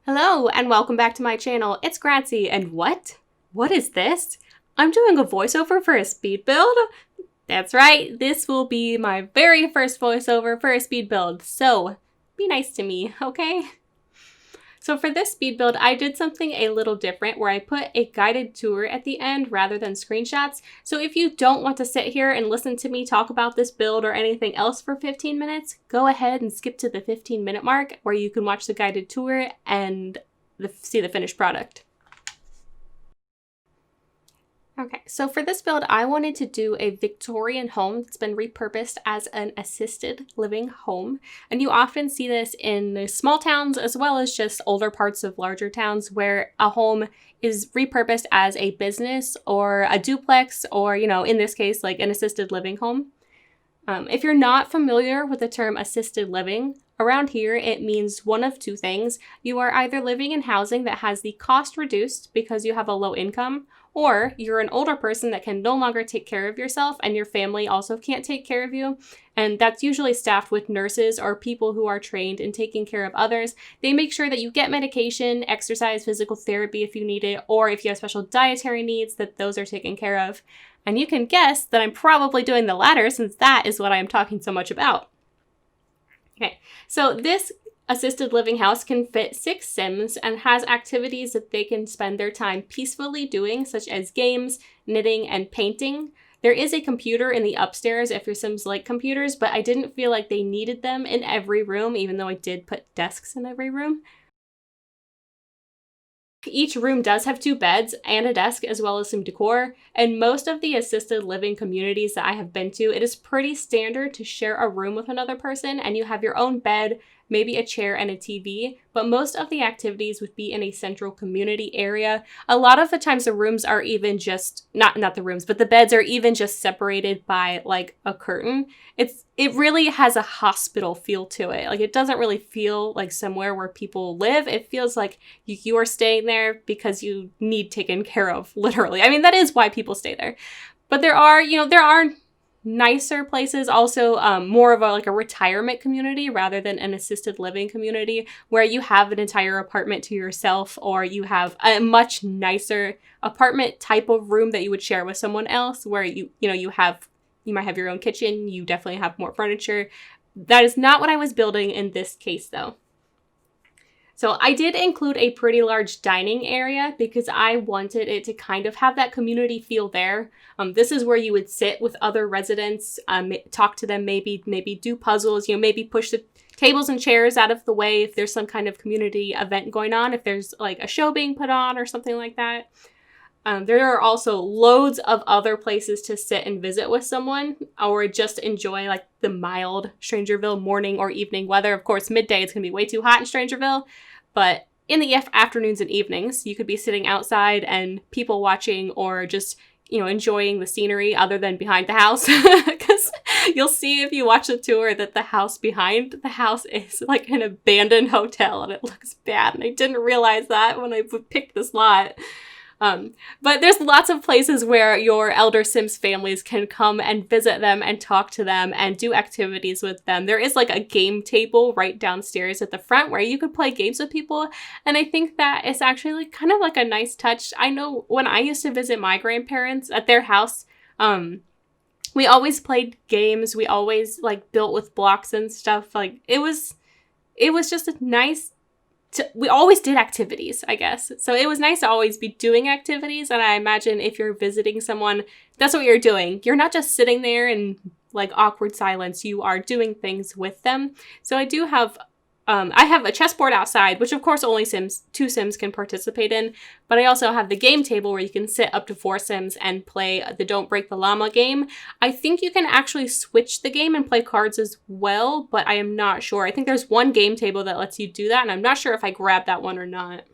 Hello and welcome back to my channel. It's Gratzie, and what? What is this? I'm doing a voiceover for a speed build? That's right, this will be my very first voiceover for a speed build, so be nice to me, okay? So for this speed build, I did something a little different where I put a guided tour at the end rather than screenshots. So if you don't want to sit here and listen to me talk about this build or anything else for 15 minutes, go ahead and skip to the 15-minute mark where you can watch the guided tour and see the finished product. Okay, so for this build, I wanted to do a Victorian home that's been repurposed as an assisted living home. And you often see this in small towns as well as just older parts of larger towns where a home is repurposed as a business or a duplex or, in this case, like an assisted living home. If you're not familiar with the term assisted living, around here it means one of two things. You are either living in housing that has the cost reduced because you have a low income, or you're an older person that can no longer take care of yourself and your family also can't take care of you. And that's usually staffed with nurses or people who are trained in taking care of others. They make sure that you get medication, exercise, physical therapy if you need it, or if you have special dietary needs, that those are taken care of. And you can guess that I'm probably doing the latter since that is what I am talking so much about. Okay, so this assisted living house can fit 6 Sims and has activities that they can spend their time peacefully doing, such as games, knitting, and painting. There is a computer in the upstairs if your Sims like computers, but I didn't feel like they needed them in every room, even though I did put desks in every room. Each room does have 2 beds and a desk as well as some decor, and most of the assisted living communities that I have been to, it is pretty standard to share a room with another person and you have your own bed, maybe a chair and a TV, but most of the activities would be in a central community area. A lot of the times the rooms are even just, not the rooms, but the beds are even just separated by like a curtain. It really has a hospital feel to it. Like it doesn't really feel like somewhere where people live. It feels like you are staying there because you need taken care of, literally. I mean, that is why people stay there. But there are nicer places, also more of a retirement community rather than an assisted living community where you have an entire apartment to yourself, or you have a much nicer apartment type of room that you would share with someone else where you might have your own kitchen, you definitely have more furniture. That is not what I was building in this case though. So I did include a pretty large dining area because I wanted it to kind of have that community feel there. This is where you would sit with other residents, talk to them, maybe do puzzles, maybe push the tables and chairs out of the way if there's some kind of community event going on, if there's like a show being put on or something like that. There are also loads of other places to sit and visit with someone or just enjoy like the mild Strangerville morning or evening weather. Of course, midday it's going to be way too hot in Strangerville, but in the afternoons and evenings, you could be sitting outside and people watching or just, enjoying the scenery other than behind the house. Because you'll see if you watch the tour that the house behind the house is like an abandoned hotel and it looks bad. And I didn't realize that when I picked this lot. But there's lots of places where your elder Sims families can come and visit them and talk to them and do activities with them. There is like a game table right downstairs at the front where you could play games with people. And I think that is actually kind of like a nice touch. I know when I used to visit my grandparents at their house, we always played games. We always like built with blocks and stuff. Like it was just a nice we always did activities, I guess. So it was nice to always be doing activities. And I imagine if you're visiting someone, that's what you're doing. You're not just sitting there in like awkward silence. You are doing things with them. So I do have, I have a chessboard outside, which of course only 2 Sims can participate in. But I also have the game table where you can sit up to 4 Sims and play the Don't Break the Llama game. I think you can actually switch the game and play cards as well, but I am not sure. I think there's one game table that lets you do that, and I'm not sure if I grabbed that one or not.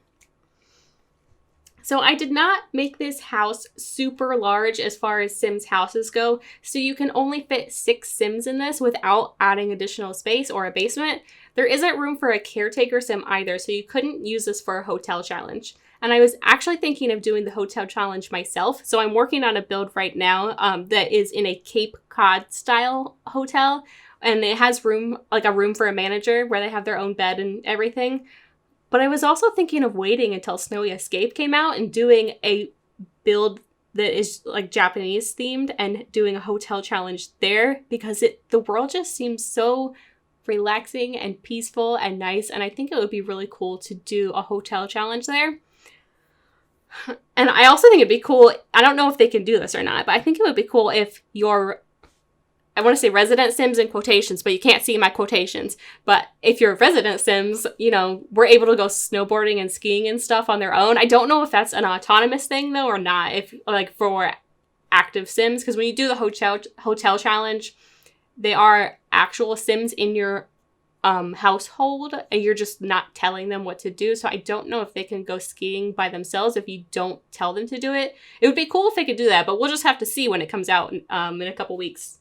So I did not make this house super large as far as Sims houses go, so you can only fit 6 Sims in this without adding additional space or a basement. There isn't room for a caretaker Sim either, so you couldn't use this for a hotel challenge. And I was actually thinking of doing the hotel challenge myself, so I'm working on a build right now that is in a Cape Cod style hotel, and it has room, like a room for a manager where they have their own bed and everything. But I was also thinking of waiting until Snowy Escape came out and doing a build that is like Japanese themed and doing a hotel challenge there, because the world just seems so relaxing and peaceful and nice, and I think it would be really cool to do a hotel challenge there. And I also think it'd be cool, I don't know if they can do this or not, but I think it would be cool if your, I want to say resident Sims in quotations, but you can't see my quotations, but if your resident Sims, you know, were able to go snowboarding and skiing and stuff on their own. I don't know if that's an autonomous thing though or not, if like for active Sims, because when you do the hotel challenge, they are actual Sims in your household, and you're just not telling them what to do. So I don't know if they can go skiing by themselves if you don't tell them to do it. It would be cool if they could do that, but we'll just have to see when it comes out in a couple weeks.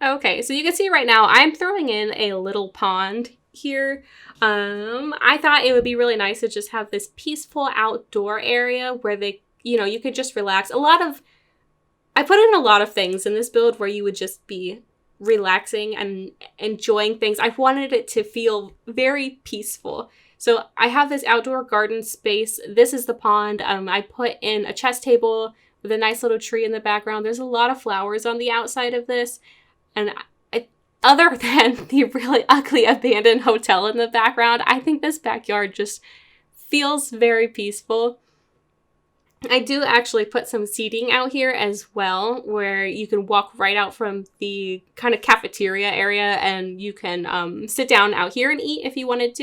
Okay, so you can see right now I'm throwing in a little pond here. I thought it would be really nice to just have this peaceful outdoor area where they, you know, you could just relax. I put in a lot of things in this build where you would just be relaxing and enjoying things. I wanted it to feel very peaceful. So I have this outdoor garden space. This is the pond. I put in a chess table with a nice little tree in the background. There's a lot of flowers on the outside of this. And other than the really ugly abandoned hotel in the background, I think this backyard just feels very peaceful. I do actually put some seating out here as well, where you can walk right out from the kind of cafeteria area, and you can sit down out here and eat if you wanted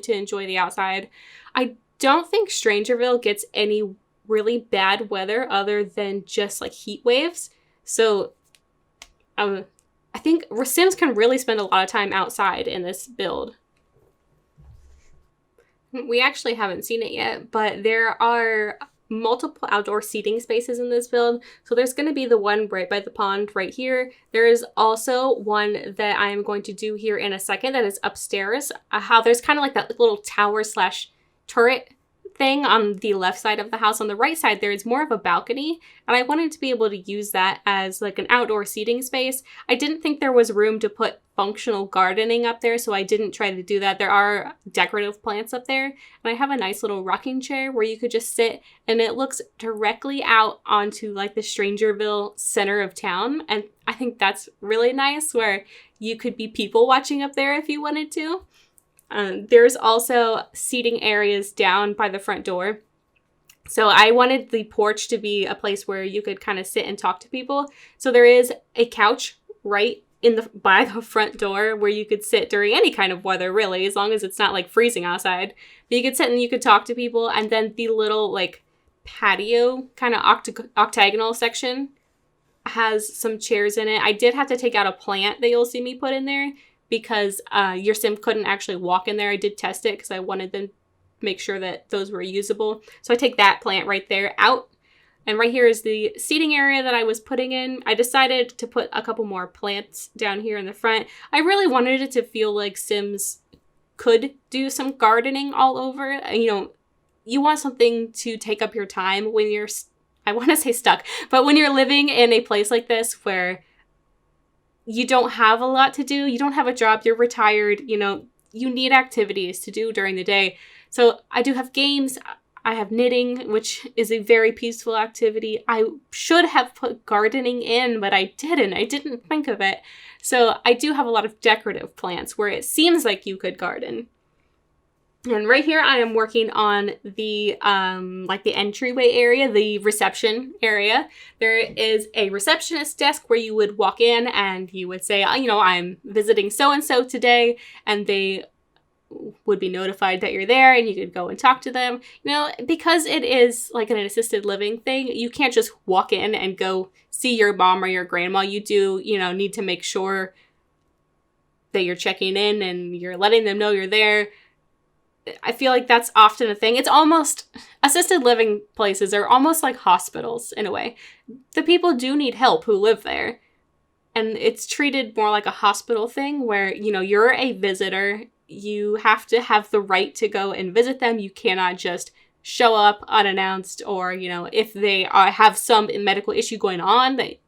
to enjoy the outside. I don't think Strangerville gets any really bad weather other than just like heat waves. So I think Sims can really spend a lot of time outside in this build. We actually haven't seen it yet, but there are multiple outdoor seating spaces in this build. So there's going to be the one right by the pond right here. There is also one that I am going to do here in a second that is upstairs. How there's kind of like that little tower / turret thing on the left side of the house. On the right side, there is more of a balcony, and I wanted to be able to use that as like an outdoor seating space. I didn't think there was room to put functional gardening up there, so I didn't try to do that. There are decorative plants up there, and I have a nice little rocking chair where you could just sit, and it looks directly out onto like the Strangerville center of town, and I think that's really nice, where you could be people watching up there if you wanted to. There's also seating areas down by the front door. So I wanted the porch to be a place where you could kind of sit and talk to people. So there is a couch right by the front door where you could sit during any kind of weather, really, as long as it's not like freezing outside. But you could sit and you could talk to people. And then the little like patio kind of octagonal section has some chairs in it. I did have to take out a plant that you'll see me put in there, because your sim couldn't actually walk in there. I did test it because I wanted them to make sure that those were usable. So I take that plant right there out. And right here is the seating area that I was putting in. I decided to put a couple more plants down here in the front. I really wanted it to feel like Sims could do some gardening all over. You know, you want something to take up your time when you're, I want to say stuck, but when you're living in a place like this where you don't have a lot to do, you don't have a job, you're retired, you know, you need activities to do during the day. So I do have games, I have knitting, which is a very peaceful activity. I should have put gardening in, but I didn't think of it. So I do have a lot of decorative plants where it seems like you could garden. And right here, I am working on the like the entryway area, the reception area. There is a receptionist desk where you would walk in and you would say, you know, I'm visiting so-and-so today, and they would be notified that you're there, and you could go and talk to them. You know, because it is like an assisted living thing, you can't just walk in and go see your mom or your grandma. You do, you know, need to make sure that you're checking in and you're letting them know you're there. I feel like that's often a thing. It's almost, assisted living places are almost like hospitals in a way. The people do need help who live there. And it's treated more like a hospital thing where, you know, you're a visitor. You have to have the right to go and visit them. You cannot just show up unannounced, or, you know, if they have some medical issue going on that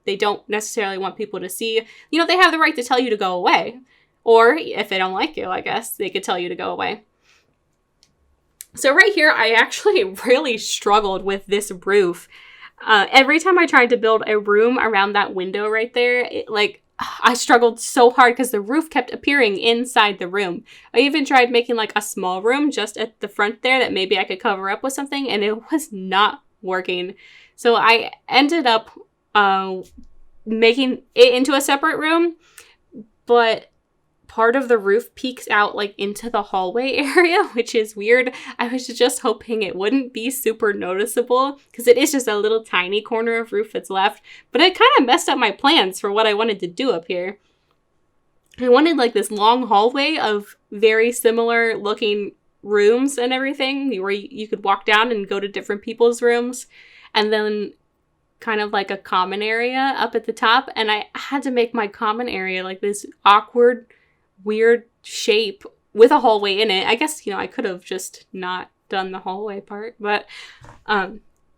they don't necessarily want people to see, you know, they have the right to tell you to go away. Or if they don't like you, I guess, they could tell you to go away. So right here, I actually really struggled with this roof. Every time I tried to build a room around that window right there, I struggled so hard because the roof kept appearing inside the room. I even tried making like a small room just at the front there that maybe I could cover up with something, and it was not working. So I ended up making it into a separate room, but part of the roof peeks out like into the hallway area, which is weird. I was just hoping it wouldn't be super noticeable because it is just a little tiny corner of roof that's left, but it kind of messed up my plans for what I wanted to do up here. I wanted like this long hallway of very similar looking rooms and everything where you could walk down and go to different people's rooms, and then kind of like a common area up at the top. And I had to make my common area like this awkward, weird shape with a hallway in it. I guess, I could have just not done the hallway part, but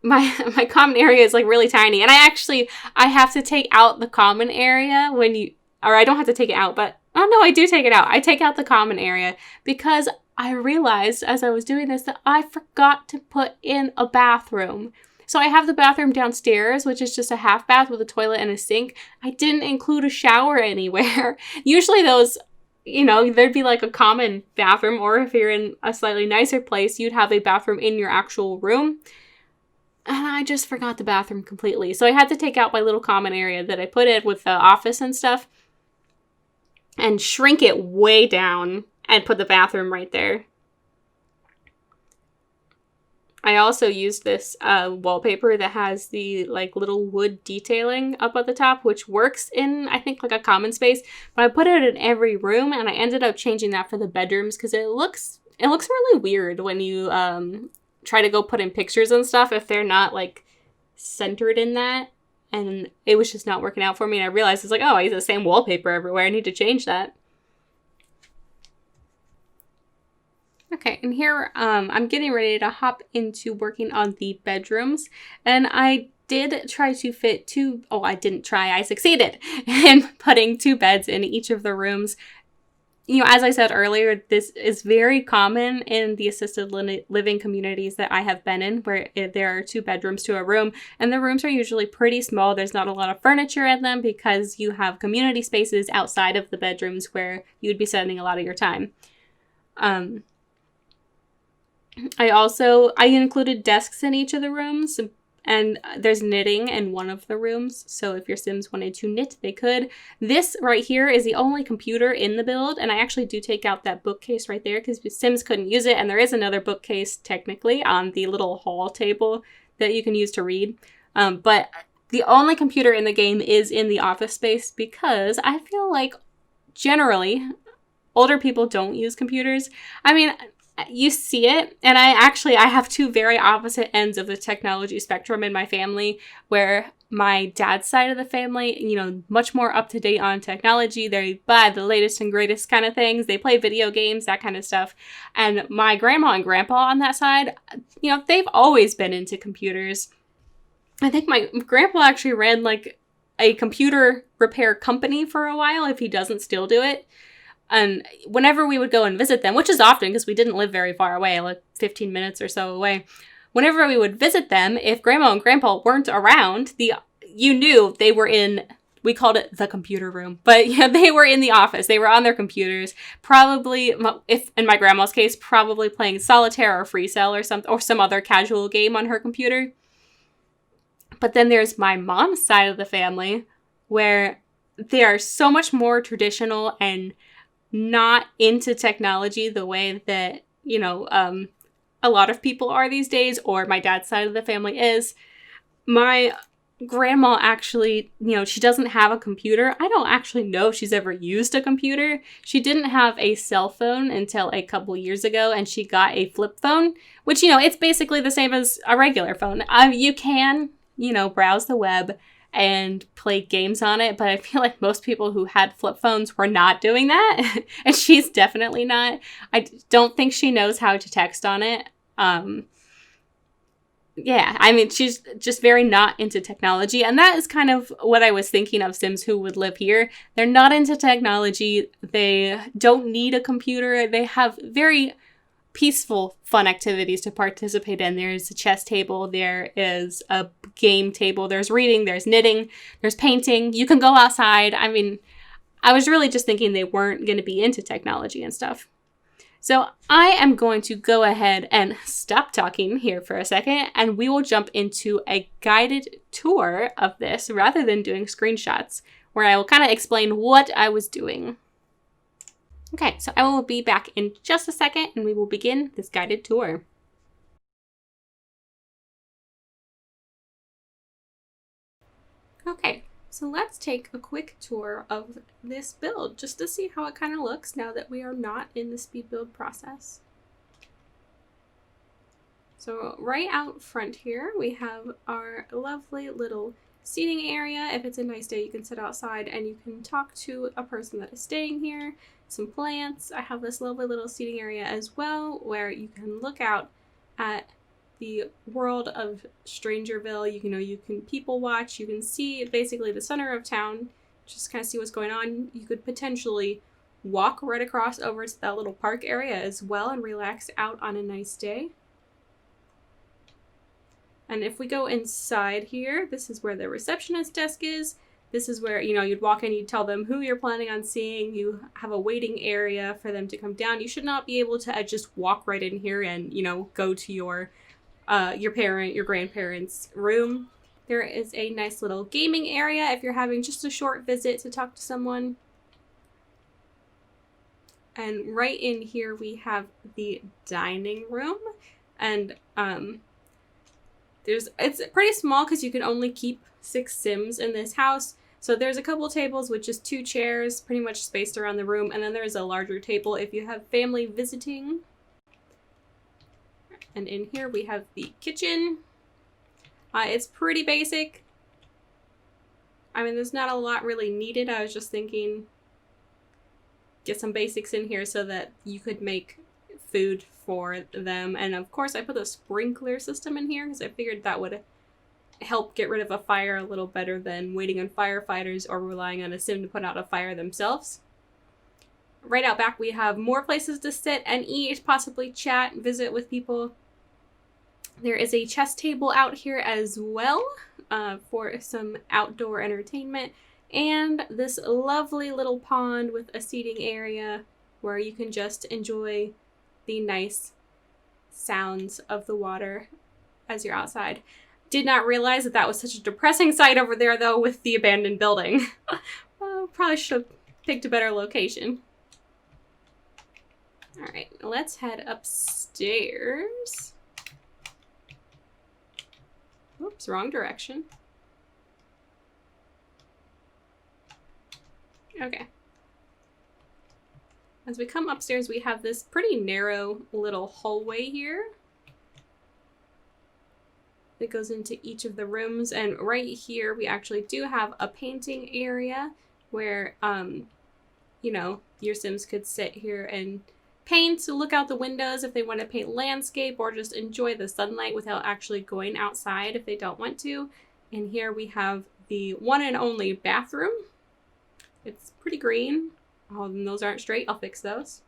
my common area is like really tiny, and I have to take out the common area I don't have to take it out, but oh no, I do take it out. I take out the common area because I realized as I was doing this that I forgot to put in a bathroom. So I have the bathroom downstairs, which is just a half bath with a toilet and a sink. I didn't include a shower anywhere. Usually those, there'd be like a common bathroom, or if you're in a slightly nicer place, you'd have a bathroom in your actual room. And I just forgot the bathroom completely. So I had to take out my little common area that I put in with the office and stuff and shrink it way down and put the bathroom right there. I also used this wallpaper that has the like little wood detailing up at the top, which works in, I think, like a common space, but I put it in every room, and I ended up changing that for the bedrooms because it looks really weird when you try to go put in pictures and stuff if they're not like centered in that, and it was just not working out for me, and I realized it's like, oh, I use the same wallpaper everywhere. I need to change that. Okay, and here I'm getting ready to hop into working on the bedrooms, and I did try to fit I succeeded in putting 2 beds in each of the rooms. As I said earlier, this is very common in the assisted living communities that I have been in, where there are 2 bedrooms to a room, and the rooms are usually pretty small. There's not a lot of furniture in them because you have community spaces outside of the bedrooms where you'd be spending a lot of your time. I included desks in each of the rooms, and there's knitting in one of the rooms, so if your Sims wanted to knit, they could. This right here is the only computer in the build, and I actually do take out that bookcase right there because Sims couldn't use it, and there is another bookcase technically on the little hall table that you can use to read. But the only computer in the game is in the office space because I feel like generally older people don't use computers. I mean, you see it, and I have 2 very opposite ends of the technology spectrum in my family, where my dad's side of the family, much more up to date on technology. They buy the latest and greatest kind of things. They play video games, that kind of stuff. And my grandma and grandpa on that side, they've always been into computers. I think my grandpa actually ran like a computer repair company for a while, if he doesn't still do it. And whenever we would go and visit them, which is often because we didn't live very far away, like 15 minutes or so away, whenever we would visit them, if grandma and grandpa weren't around, you knew they were in, we called it the computer room, but they were in the office. They were on their computers, probably, if in my grandma's case, probably playing solitaire or free cell or some other casual game on her computer. But then there's my mom's side of the family, where they are so much more traditional and not into technology the way that, a lot of people are these days, or my dad's side of the family is. My grandma actually, she doesn't have a computer. I don't actually know if she's ever used a computer. She didn't have a cell phone until a couple years ago, and she got a flip phone, which, it's basically the same as a regular phone. You can, browse the web and play games on it, but I feel like most people who had flip phones were not doing that, and she's definitely not. I don't think she knows how to text on it. Yeah, I mean, she's just very not into technology. And that is kind of what I was thinking of Sims who would live here. They're not into technology. They don't need a computer. They have very peaceful, fun activities to participate in. There's a chess table. There is a game table. There's reading. There's knitting. There's painting. You can go outside. I mean, I was really just thinking they weren't going to be into technology and stuff. So I am going to go ahead and stop talking here for a second, and we will jump into a guided tour of this rather than doing screenshots, where I will kind of explain what I was doing. Okay, so I will be back in just a second, and we will begin this guided tour. Okay, so let's take a quick tour of this build just to see how it kind of looks now that we are not in the speed build process. So right out front here, we have our lovely little seating area. If it's a nice day, you can sit outside and you can talk to a person that is staying here. Some plants. I have this lovely little seating area as well where you can look out at the world of Strangerville. You can people watch. You can see basically the center of town, just kind of see what's going on. You could potentially walk right across over to that little park area as well and relax out on a nice day. And if we go inside here, this is where the receptionist desk is. This is where, you'd walk in, you'd tell them who you're planning on seeing. You have a waiting area for them to come down. You should not be able to just walk right in here and, go to your grandparents' room. There is a nice little gaming area if you're having just a short visit to talk to someone. And right in here we have the dining room. And it's pretty small because you can only keep 6 Sims in this house. So there's a couple tables with just 2 chairs pretty much spaced around the room. And then there's a larger table if you have family visiting. And in here we have the kitchen. It's pretty basic. I mean, there's not a lot really needed. I was just thinking get some basics in here so that you could make food for them. And of course I put a sprinkler system in here because I figured that would help get rid of a fire a little better than waiting on firefighters or relying on a sim to put out a fire themselves. Right out back we have more places to sit and eat, possibly chat, visit with people. There is a chess table out here as well for some outdoor entertainment, and this lovely little pond with a seating area where you can just enjoy the nice sounds of the water as you're outside. Did not realize that was such a depressing sight over there though with the abandoned building. Probably should have picked a better location. Alright, let's head upstairs. Oops, wrong direction. Okay. As we come upstairs, we have this pretty narrow little hallway here that goes into each of the rooms. And right here, we actually do have a painting area where, your Sims could sit here and paint, look out the windows if they want to paint landscape, or just enjoy the sunlight without actually going outside if they don't want to. And here we have the one and only bathroom. It's pretty green. Oh, and those aren't straight. I'll fix those.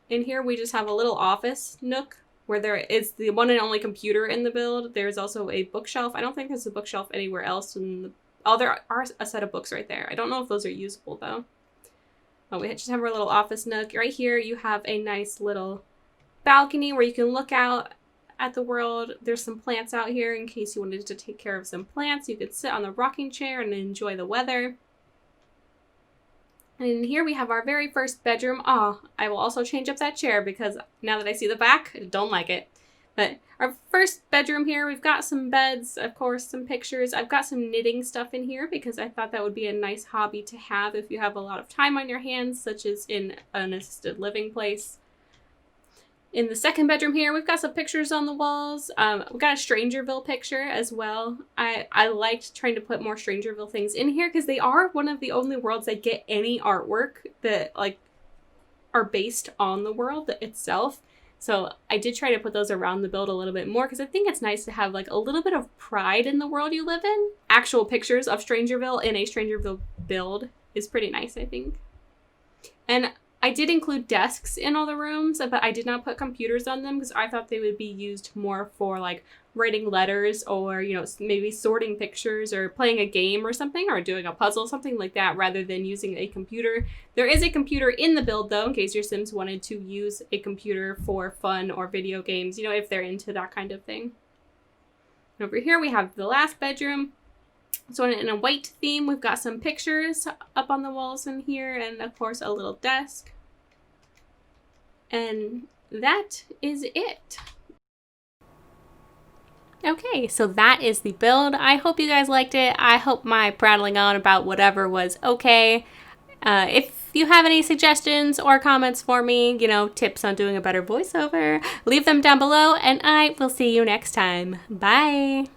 In here we just have a little office nook where there is the one and only computer in the build. There's also a bookshelf. I don't think there's a bookshelf anywhere else in the... Oh, there are a set of books right there. I don't know if those are usable, though. Oh, we just have our little office nook. Right here, you have a nice little balcony where you can look out at the world. There's some plants out here in case you wanted to take care of some plants. You could sit on the rocking chair and enjoy the weather. And in here, we have our very first bedroom. Oh, I will also change up that chair because now that I see the back, I don't like it. But our first bedroom here, we've got some beds, of course, some pictures. I've got some knitting stuff in here because I thought that would be a nice hobby to have if you have a lot of time on your hands, such as in an assisted living place. In the second bedroom here, we've got some pictures on the walls. We've got a Strangerville picture as well. I liked trying to put more Strangerville things in here because they are one of the only worlds that get any artwork that are based on the world itself. So I did try to put those around the build a little bit more because I think it's nice to have like a little bit of pride in the world you live in. Actual pictures of Strangerville in a Strangerville build is pretty nice, I think. And I did include desks in all the rooms, but I did not put computers on them because I thought they would be used more for like writing letters or, you know, maybe sorting pictures or playing a game or something or doing a puzzle, something like that, rather than using a computer. There is a computer in the build though, in case your Sims wanted to use a computer for fun or video games, you know, if they're into that kind of thing. And over here we have the last bedroom. So in a white theme, we've got some pictures up on the walls in here and of course a little desk. And that is it. Okay, so that is the build. I hope you guys liked it. I hope my prattling on about whatever was okay. If you have any suggestions or comments for me, you know, tips on doing a better voiceover, leave them down below and I will see you next time. Bye!